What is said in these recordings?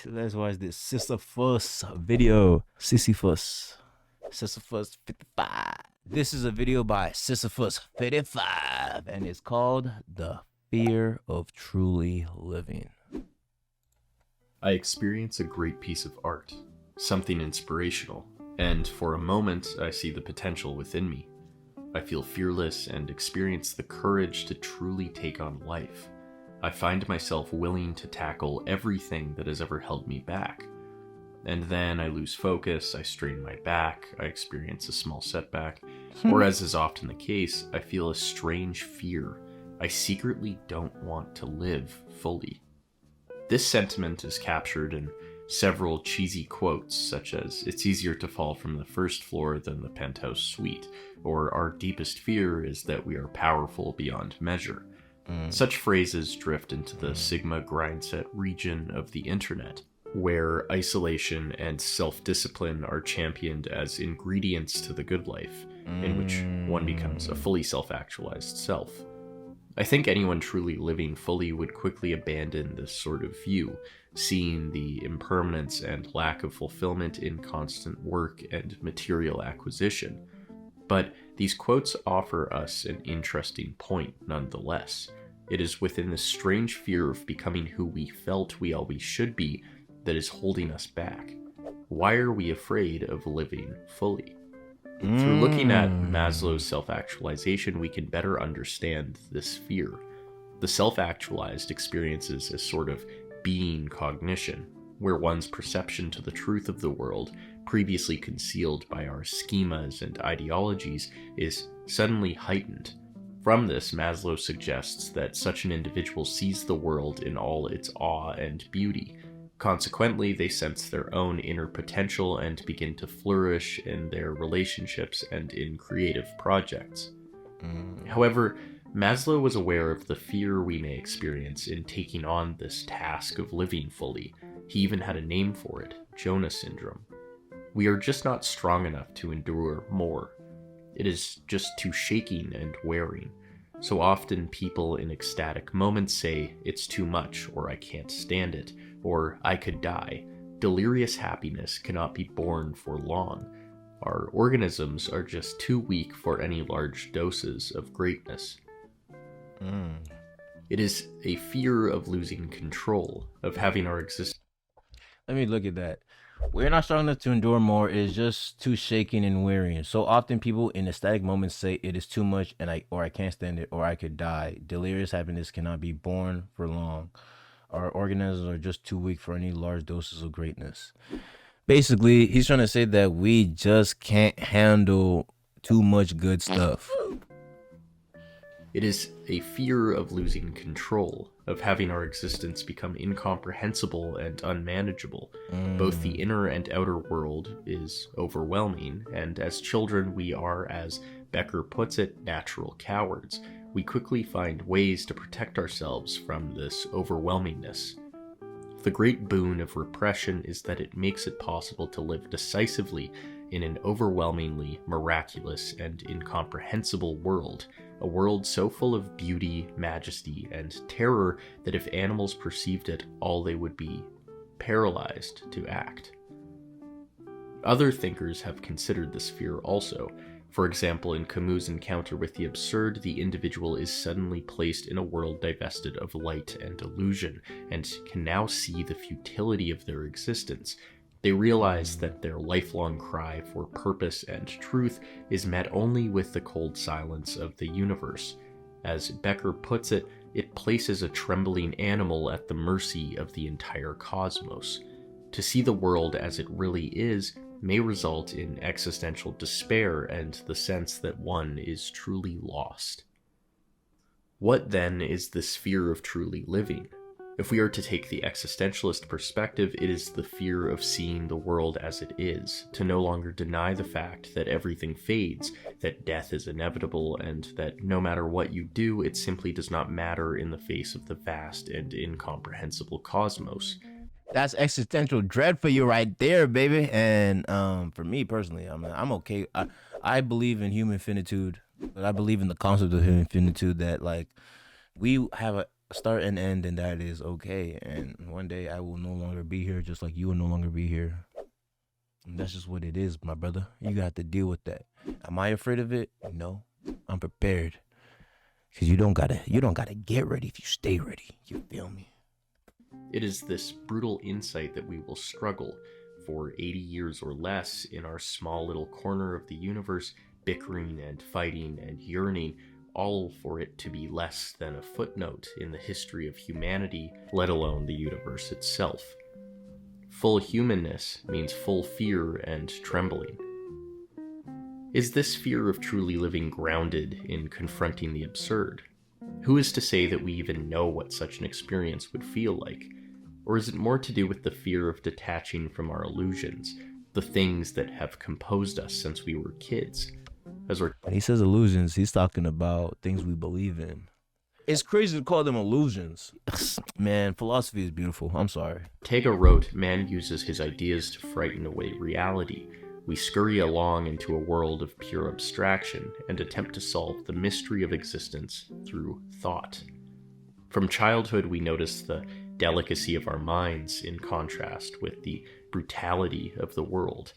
Let's watch this Sisyphus video. Sisyphus 55. This is a video by Sisyphus 55, and it's called The Fear of Truly Living. I experience a great piece of art, something inspirational, and for a moment I see the potential within me. I feel fearless and experience the courage to truly take on life. I find myself willing to tackle everything that has ever held me back. And then I lose focus, I strain my back, I experience a small setback, or as is often the case, I feel a strange fear. I secretly don't want to live fully. This sentiment is captured in several cheesy quotes, such as, "It's easier to fall from the first floor than the penthouse suite," or "Our deepest fear is that we are powerful beyond measure." Such phrases drift into the Sigma grindset region of the internet, where isolation and self-discipline are championed as ingredients to the good life, in which one becomes a fully self-actualized self. I think anyone truly living fully would quickly abandon this sort of view, seeing the impermanence and lack of fulfillment in constant work and material acquisition. But these quotes offer us an interesting point nonetheless. It is within this strange fear of becoming who we felt we always should be that is holding us back. Why are we afraid of living fully? Through looking at Maslow's self-actualization, we can better understand this fear. The self-actualized experiences a sort of being cognition, where one's perception to the truth of the world, previously concealed by our schemas and ideologies, is suddenly heightened. From this, Maslow suggests that such an individual sees the world in all its awe and beauty. Consequently, they sense their own inner potential and begin to flourish in their relationships and in creative projects. However, Maslow was aware of the fear we may experience in taking on this task of living fully. He even had a name for it, Jonah syndrome. We are just not strong enough to endure more. It is just too shaking and wearing. So often people in ecstatic moments say, "It's too much," or "I can't stand it," or "I could die." Delirious happiness cannot be borne for long. Our organisms are just too weak for any large doses of greatness. It is a fear of losing control, of having our existence. Let me look at that. We're not strong enough to endure more. It is just too shaking and wearying. So often people in ecstatic moments say it is too much and I can't stand it or I could die. Delirious happiness cannot be borne for long. Our organisms are just too weak for any large doses of greatness. Basically, he's trying to say that we just can't handle too much good stuff. It is a fear of losing control, of having our existence become incomprehensible and unmanageable. Both the inner and outer world is overwhelming, and as children we are, as Becker puts it, natural cowards. We quickly find ways to protect ourselves from this overwhelmingness. The great boon of repression is that it makes it possible to live decisively in an overwhelmingly miraculous and incomprehensible world, a world so full of beauty, majesty, and terror that if animals perceived it, all they would be paralyzed to act. Other thinkers have considered this fear also. For example, in Camus' encounter with the absurd, the individual is suddenly placed in a world divested of light and illusion, and can now see the futility of their existence. They realize that their lifelong cry for purpose and truth is met only with the cold silence of the universe. As Becker puts it, it places a trembling animal at the mercy of the entire cosmos. To see the world as it really is may result in existential despair and the sense that one is truly lost. What then is this fear of truly living? If we are to take the existentialist perspective, it is the fear of seeing the world as it is, to no longer deny the fact that everything fades, that death is inevitable, and that no matter what you do, it simply does not matter in the face of the vast and incomprehensible cosmos. That's existential dread for you right there, baby. And for me personally, I'm okay. I believe in human finitude, but I believe in the concept of human finitude that like we have start and end, and that is okay. And one day I will no longer be here, just like you will no longer be here. And that's just what it is, my brother. You got to deal with that. Am I afraid of it? No, I'm prepared. Cause you don't gotta get ready if you stay ready. You feel me? It is this brutal insight that we will struggle for 80 years or less in our small little corner of the universe, bickering and fighting and yearning, all for it to be less than a footnote in the history of humanity, let alone the universe itself. Full humanness means full fear and trembling. Is this fear of truly living grounded in confronting the absurd? Who is to say that we even know what such an experience would feel like? Or is it more to do with the fear of detaching from our illusions, the things that have composed us since we were kids? As we're When he says illusions, he's talking about things we believe in. It's crazy to call them illusions. Man, philosophy is beautiful. I'm sorry. Ortega wrote, "Man uses his ideas to frighten away reality. We scurry along into a world of pure abstraction and attempt to solve the mystery of existence through thought." From childhood, we notice the delicacy of our minds in contrast with the brutality of the world.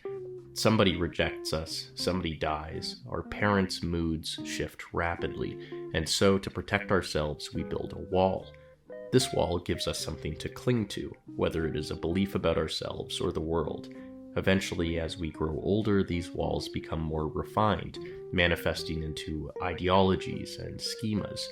Somebody rejects us, somebody dies, our parents' moods shift rapidly, and so to protect ourselves, we build a wall. This wall gives us something to cling to, whether it is a belief about ourselves or the world. Eventually, as we grow older, these walls become more refined, manifesting into ideologies and schemas.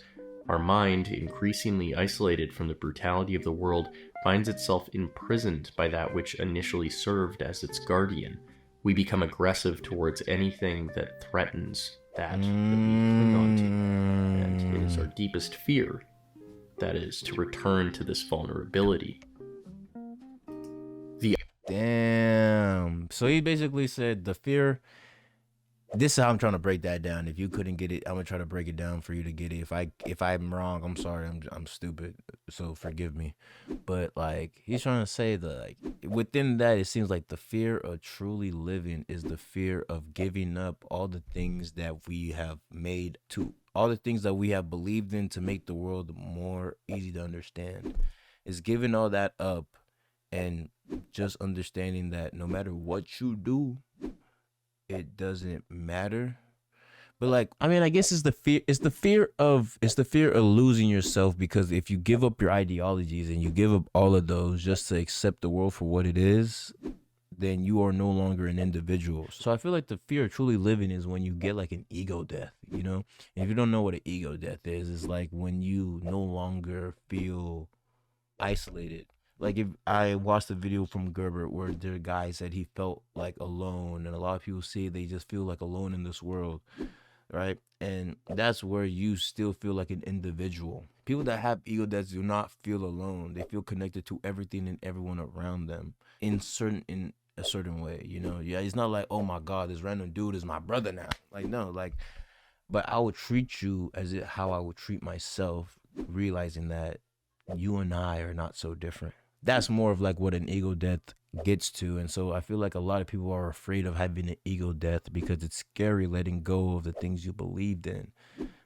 Our mind, increasingly isolated from the brutality of the world, finds itself imprisoned by that which initially served as its guardian. We become aggressive towards anything that threatens that we cling on to, and it is our deepest fear, that is, to return to this vulnerability. Damn. So he basically said the fear. This is how I'm trying to break that down. If you couldn't get it, I'm gonna try to break it down for you to get it. If I'm wrong, I'm sorry. I'm stupid. So forgive me. But like he's trying to say that like within that, it seems like the fear of truly living is the fear of giving up all the things that we have made to all the things that we have believed in to make the world more easy to understand. Is giving all that up and just understanding that no matter what you do, it doesn't matter. But like, I mean, I guess it's the fear of losing yourself, because if you give up your ideologies and you give up all of those just to accept the world for what it is, then you are no longer an individual. So I feel like the fear of truly living is when you get like an ego death, you know? And if you don't know what an ego death is, it's like when you no longer feel isolated. Like if I watched a video from Gerber where the guy said he felt like alone, and a lot of people say they just feel like alone in this world, right? And that's where you still feel like an individual. People that have ego deaths do not feel alone. They feel connected to everything and everyone around them in a certain way, you know. Yeah, it's not like, oh my God, this random dude is my brother now. Like no, like, but I would treat you as how I would treat myself, realizing that you and I are not so different. That's more of like what an ego death gets to. And so I feel like a lot of people are afraid of having an ego death because it's scary letting go of the things you believed in,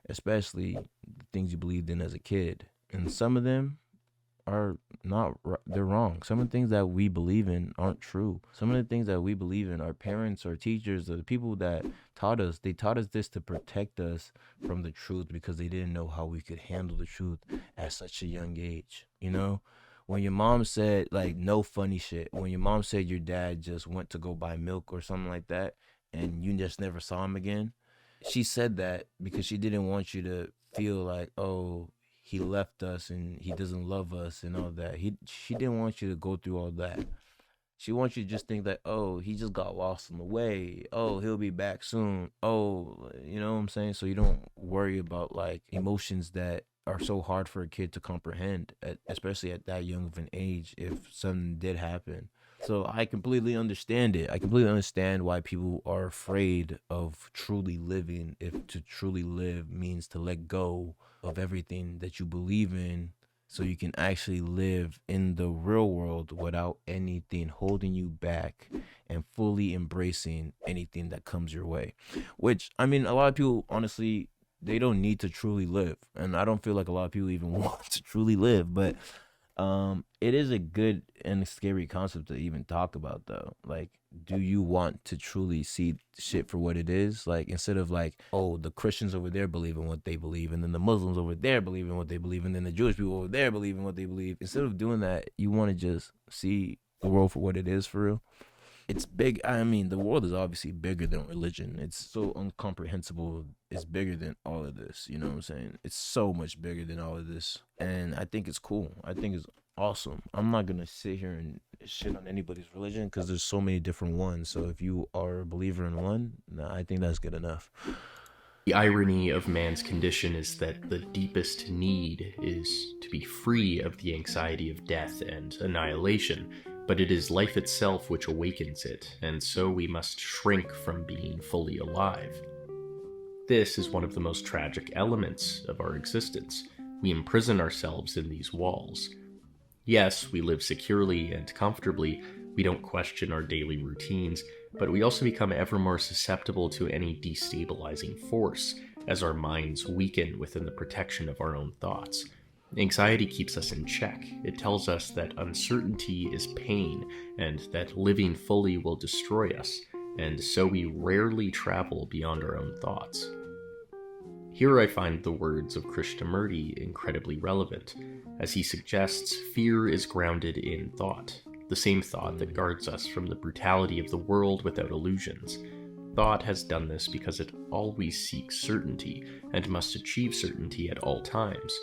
especially the things you believed in as a kid. And some of them are not they're wrong. Some of the things that we believe in aren't true. Some of the things that we believe in, our parents or teachers or the people that they taught us this to protect us from the truth because they didn't know how we could handle the truth at such a young age, you know. When your mom said like no funny shit, when your mom said your dad just went to go buy milk or something like that and you just never saw him again, she said that because she didn't want you to feel like, oh, he left us and he doesn't love us and all that. She didn't want you to go through all that. She wants you to just think that, oh, he just got lost in the way. Oh, he'll be back soon. Oh, you know what I'm saying? So you don't worry about like emotions that are so hard for a kid to comprehend, especially at that young of an age, if something did happen. So I completely understand it. I completely understand why people are afraid of truly living, if to truly live means to let go of everything that you believe in so you can actually live in the real world without anything holding you back and fully embracing anything that comes your way. Which, I mean, a lot of people honestly they don't need to truly live. And I don't feel like a lot of people even want to truly live, but it is a good and scary concept to even talk about though. Like, do you want to truly see shit for what it is? Like, instead of like, oh, the Christians over there believe in what they believe, and then the Muslims over there believe in what they believe, and then the Jewish people over there believe in what they believe. Instead of doing that, you want to just see the world for what it is for real. It's big. I mean, the world is obviously bigger than religion. It's so incomprehensible. It's bigger than all of this. You know what I'm saying? It's so much bigger than all of this. And I think it's cool. I think it's awesome. I'm not going to sit here and shit on anybody's religion because there's so many different ones. So if you are a believer in one, nah, I think that's good enough. The irony of man's condition is that the deepest need is to be free of the anxiety of death and annihilation, but it is life itself which awakens it, and so we must shrink from being fully alive. This is one of the most tragic elements of our existence. We imprison ourselves in these walls. Yes, we live securely and comfortably, we don't question our daily routines, but we also become ever more susceptible to any destabilizing force as our minds weaken within the protection of our own thoughts. Anxiety keeps us in check. It tells us that uncertainty is pain and that living fully will destroy us, and so we rarely travel beyond our own thoughts. Here I find the words of Krishnamurti incredibly relevant, as he suggests fear is grounded in thought, the same thought that guards us from the brutality of the world without illusions. Thought has done this because it always seeks certainty and must achieve certainty at all times.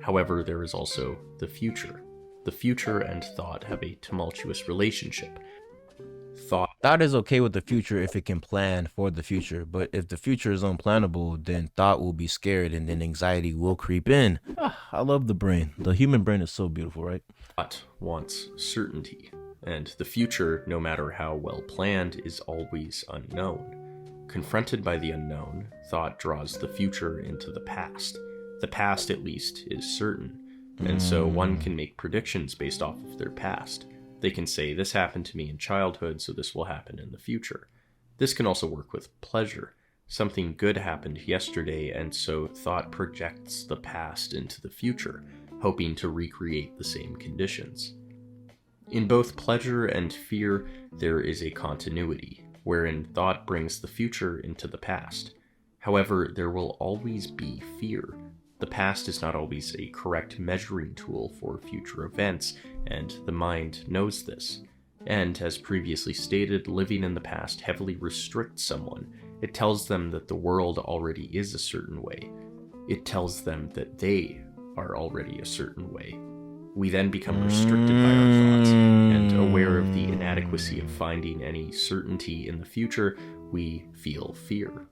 However, there is also the future. The future and thought have a tumultuous relationship. Thought is okay with the future if it can plan for the future, but if the future is unplannable, then thought will be scared and then anxiety will creep in. I love the brain. The human brain is so beautiful, right? Thought wants certainty, and the future, no matter how well planned, is always unknown. Confronted by the unknown, thought draws the future into the past. The past, at least, is certain, and so one can make predictions based off of their past. They can say, this happened to me in childhood, so this will happen in the future. This can also work with pleasure. Something good happened yesterday, and so thought projects the past into the future, hoping to recreate the same conditions. In both pleasure and fear, there is a continuity, wherein thought brings the future into the past. However, there will always be fear. The past is not always a correct measuring tool for future events, and the mind knows this. And, as previously stated, living in the past heavily restricts someone. It tells them that the world already is a certain way. It tells them that they are already a certain way. We then become restricted by our thoughts, and aware of the inadequacy of finding any certainty in the future, we feel fear.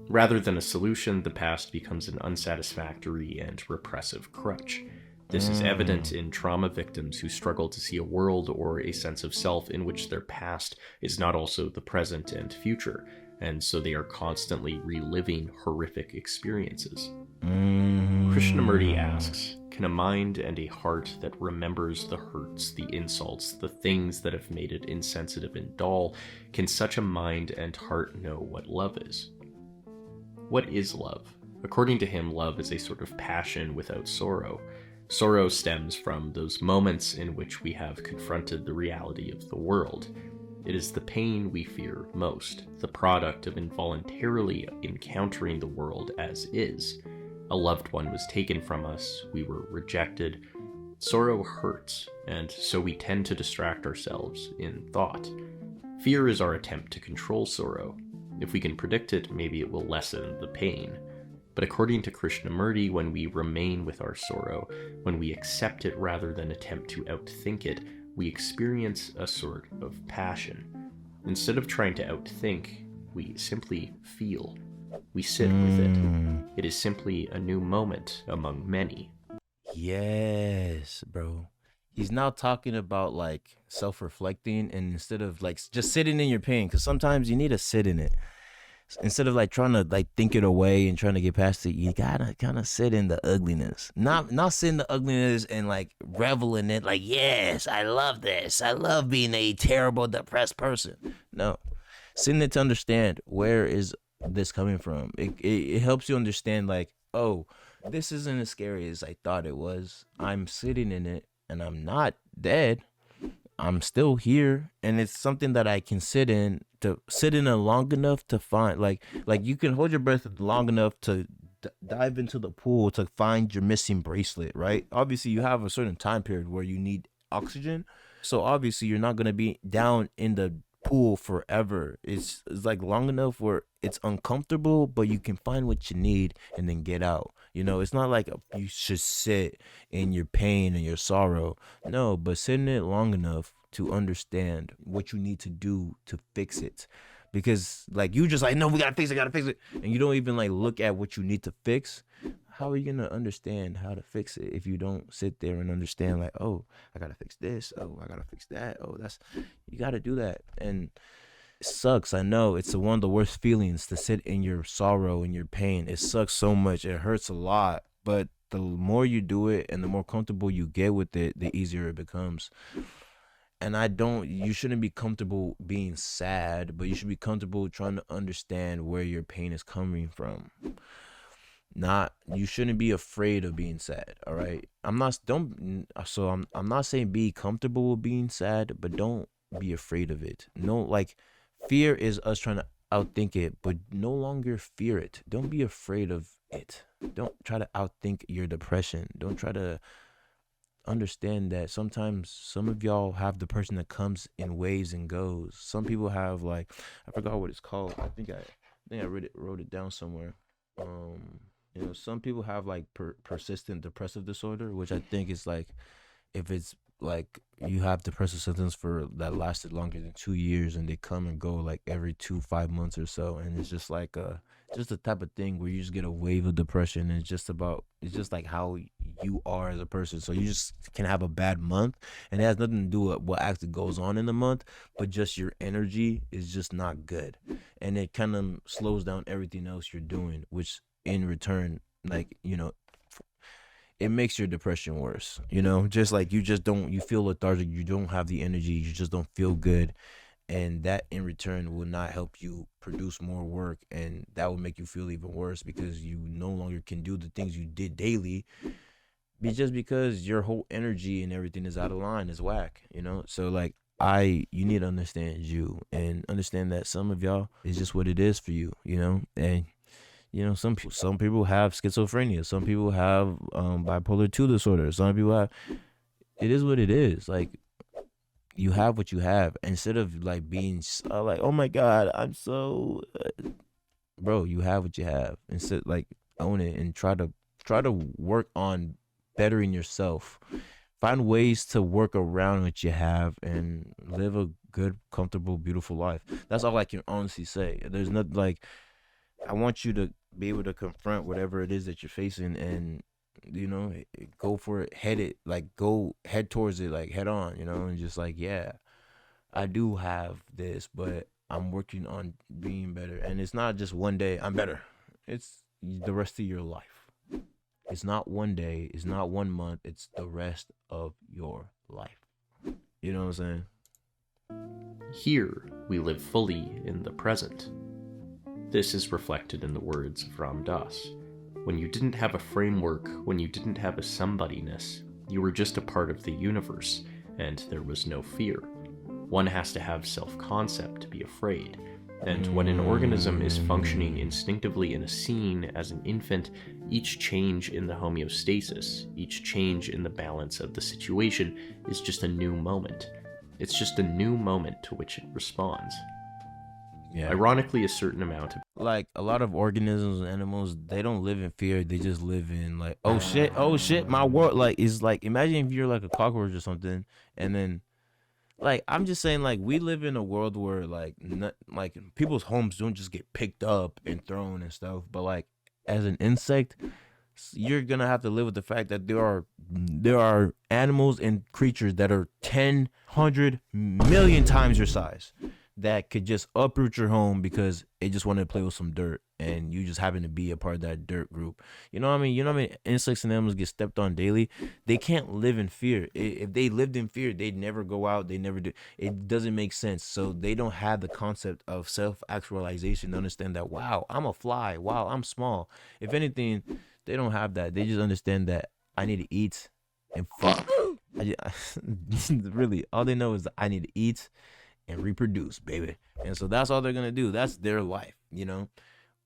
Rather than a solution, the past becomes an unsatisfactory and repressive crutch. This is evident in trauma victims who struggle to see a world or a sense of self in which their past is not also the present and future, and so they are constantly reliving horrific experiences. Krishnamurti asks, can a mind and a heart that remembers the hurts, the insults, the things that have made it insensitive and dull, can such a mind and heart know what love is? What is love? According to him, love is a sort of passion without sorrow. Sorrow stems from those moments in which we have confronted the reality of the world. It is the pain we fear most, the product of involuntarily encountering the world as is. A loved one was taken from us, we were rejected. Sorrow hurts, and so we tend to distract ourselves in thought. Fear is our attempt to control sorrow. If we can predict it, maybe it will lessen the pain. But according to Krishnamurti, when we remain with our sorrow, when we accept it rather than attempt to outthink it, we experience a sort of passion. Instead of trying to outthink, we simply feel. We sit with it. It is simply a new moment among many. Yes, bro. He's now talking about like self-reflecting, and instead of like just sitting in your pain, because sometimes you need to sit in it. Instead of like trying to like think it away and trying to get past it, you gotta kind of sit in the ugliness. Not sit in the ugliness and like revel in it. Like, yes, I love this. I love being a terrible, depressed person. No, sit in it to understand where is this coming from. It helps you understand like, oh, this isn't as scary as I thought it was. I'm sitting in it and I'm not dead. I'm still here, and it's something that I can sit in it long enough to find like you can hold your breath long enough to dive into the pool to find your missing bracelet, right? Obviously, you have a certain time period where you need oxygen, so obviously you're not gonna be down in the pool forever. It's like long enough where it's uncomfortable, but you can find what you need and then get out. It's not like you should sit in your pain and your sorrow. No, but sit in it long enough to understand what you need to do to fix it. Because like you just like, no, we gotta fix it, and you don't even like look at what you need to fix. How are you gonna understand how to fix it if you don't sit there and understand like, oh, I gotta fix this, oh, I gotta fix that, oh, that's you gotta do that. And it sucks. I know it's one of the worst feelings to sit in your sorrow and your pain. It sucks so much. It hurts a lot. But the more you do it and the more comfortable you get with it, the easier it becomes. And you shouldn't be comfortable being sad, but you should be comfortable trying to understand where your pain is coming from. Not, you shouldn't be afraid of being sad, all right? I'm not saying be comfortable with being sad, but don't be afraid of it. No, like fear is us trying to outthink it, but no longer fear it. Don't be afraid of it. Don't try to outthink your depression. Don't try to understand that sometimes some of y'all have depression that comes in waves and goes. Some people have like, I forgot what it's called. I think I wrote it down somewhere. Some people have like persistent depressive disorder, which I think is like if it's like you have depressive symptoms for that lasted longer than 2 years and they come and go like every 5 months or so, and it's just like just the type of thing where you just get a wave of depression, and it's just like how you are as a person. So you just can have a bad month, and it has nothing to do with what actually goes on in the month, but just your energy is just not good, and it kind of slows down everything else you're doing, which in return, like, it makes your depression worse. Just like you feel lethargic, you don't have the energy, you just don't feel good, and that in return will not help you produce more work, and that will make you feel even worse because you no longer can do the things you did daily, just because your whole energy and everything is out of line, is whack. So like, you need to understand you and understand that some of y'all is just what it is for you. And some people have schizophrenia, some people have bipolar 2 disorder, some people have, it is what it is. Like, you have what you have, instead of like being like, oh my god, I'm so bro, you have what you have. Instead, like, own it and try to work on bettering yourself. Find ways to work around what you have and live a good, comfortable, beautiful life. That's all I can honestly say. There's nothing like, I want you to be able to confront whatever it is that you're facing, and go for it, go head towards it, like head on, and just like, yeah, I do have this, but I'm working on being better. And it's not just one day I'm better, it's the rest of your life. It's not one day, it's not 1 month, it's the rest of your life. You know what I'm saying? Here, we live fully in the present. This is reflected in the words of Ram Dass. When you didn't have a framework, when you didn't have a somebodyness, you were just a part of the universe, and there was no fear. One has to have self-concept to be afraid. And when an organism is functioning instinctively in a scene as an infant, each change in the homeostasis, each change in the balance of the situation is just a new moment. It's just a new moment to which it responds. Yeah. Ironically, a certain amount of Like, a lot of organisms and animals, they don't live in fear. They just live in like, oh shit, my world. Like, it's like, imagine if you're like a cockroach or something, and then, like, I'm just saying, like, we live in a world where like, like, people's homes don't just get picked up and thrown and stuff. But like, as an insect, you're gonna have to live with the fact that there are animals and creatures that are 10, 100 million times your size. that could just uproot your home because they just wanted to play with some dirt and you just happen to be a part of that dirt group. You know what I mean? You know what I mean? Insects and animals get stepped on daily. They can't live in fear. If they lived in fear, they'd never go out. They never do. It doesn't make sense. So they don't have the concept of self-actualization to understand that, wow, I'm a fly. Wow, I'm small. If anything, they don't have that. They just understand that I need to eat and fuck. Really, all they know is that I need to eat and reproduce, baby. And so that's all they're gonna do. That's their life, you know.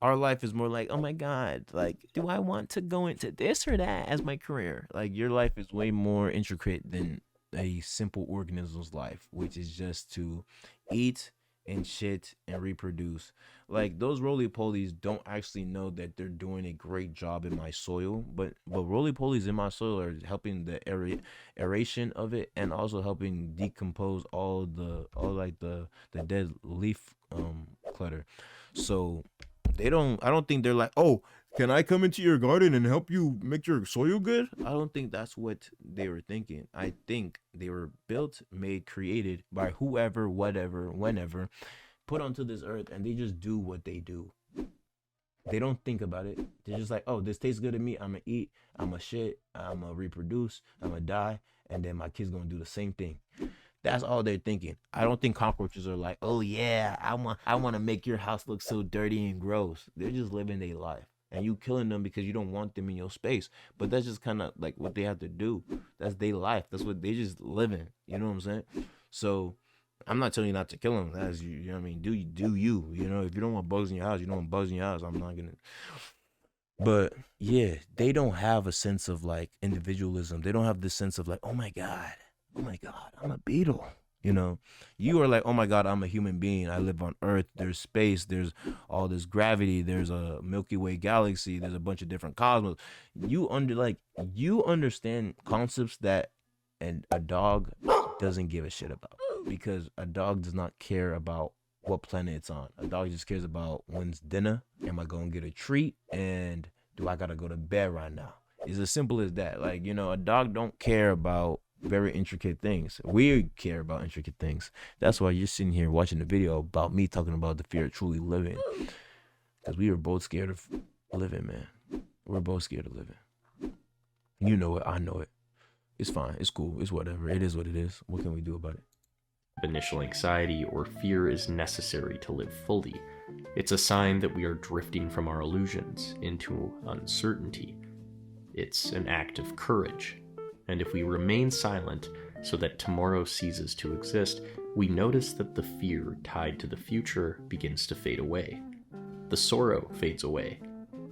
Our life is more like, oh my god, like, do I want to go into this or that as my career? Like, your life is way more intricate than a simple organism's life, which is just to eat and shit and reproduce. Like, those roly polies don't actually know that they're doing a great job in my soil, but roly polies in my soil are helping the aeration of it and also helping decompose all like the dead leaf clutter. So I don't think they're like, oh, can I come into your garden and help you make your soil good? I don't think that's what they were thinking. I think they were built, made, created by whoever, whatever, whenever, put onto this earth, and they just do what they do. They don't think about it. They're just like, oh, this tastes good to me. I'm gonna eat, I'm gonna shit, I'm gonna reproduce, I'm gonna die, and then my kid's gonna do the same thing. That's all they're thinking. I don't think cockroaches are like, oh yeah, I want to make your house look so dirty and gross. They're just living their life. And you killing them because you don't want them in your space. But that's just kind of like what they have to do. That's their life. That's what they just living. You know what I'm saying? So I'm not telling you not to kill them. That's you know what I mean? Do you. You know, if you don't want bugs in your house, you don't want bugs in your house. I'm not gonna. But yeah, they don't have a sense of like individualism. They don't have this sense of like, oh my God, I'm a beetle. You know, you are like, oh my God, I'm a human being. I live on Earth. There's space. There's all this gravity. There's a Milky Way galaxy. There's a bunch of different cosmos. You understand concepts that and a dog doesn't give a shit about because a dog does not care about what planet it's on. A dog just cares about when's dinner. Am I gonna get a treat? And do I gotta go to bed right now? It's as simple as that. Like, you know, a dog don't care about very intricate things. We care about intricate things. That's why you're sitting here watching the video about me talking about the fear of truly living. Because we were both scared of living, man. We're both scared of living. You know it. I know it. It's fine. It's cool. It's whatever. It is what it is. What can we do about it? Initial anxiety or fear is necessary to live fully. It's a sign that we are drifting from our illusions into uncertainty. It's an act of courage. And if we remain silent so that tomorrow ceases to exist, we notice that the fear tied to the future begins to fade away. The sorrow fades away.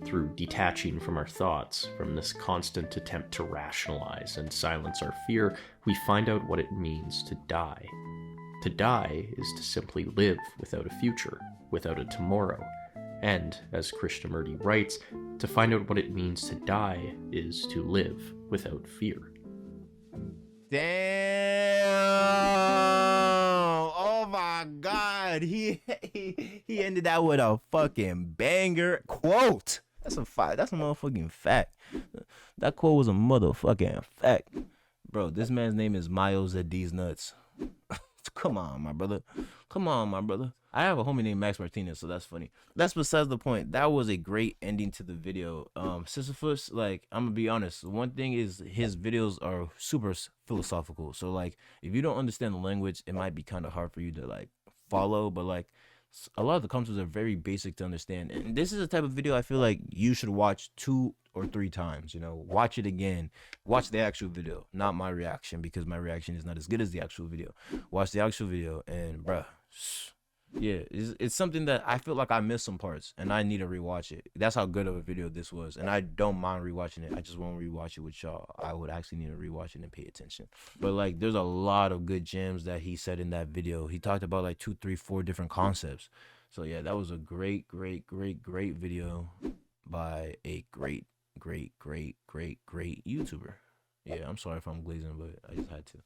Through detaching from our thoughts, from this constant attempt to rationalize and silence our fear, we find out what it means to die. To die is to simply live without a future, without a tomorrow. And, as Krishnamurti writes, to find out what it means to die is to live without fear. Damn! Oh my God! He ended that with a fucking banger quote. That's a fact. That's a motherfucking fact. That quote was a motherfucking fact, bro. This man's name is Miles at These Nuts. Come on, my brother. Come on, my brother. I have a homie named Max Martinez, so that's funny. That's besides the point. That was a great ending to the video. Sisyphus, like, I'm gonna be honest. One thing is his videos are super philosophical. So like, if you don't understand the language, it might be kind of hard for you to like follow. But like, a lot of the concepts are very basic to understand. And this is a type of video I feel like you should watch 2 or 3 times. You know, watch it again. Watch the actual video, not my reaction, because my reaction is not as good as the actual video. Watch the actual video, and bruh, yeah, it's something that I feel like I missed some parts, and I need to rewatch it. That's how good of a video this was, and I don't mind rewatching it. I just won't rewatch it with y'all. I would actually need to rewatch it and pay attention. But like, there's a lot of good gems that he said in that video. He talked about like 2, 3, 4 different concepts. So yeah, that was a great video by a great YouTuber. Yeah, I'm sorry if I'm glazing, but I just had to.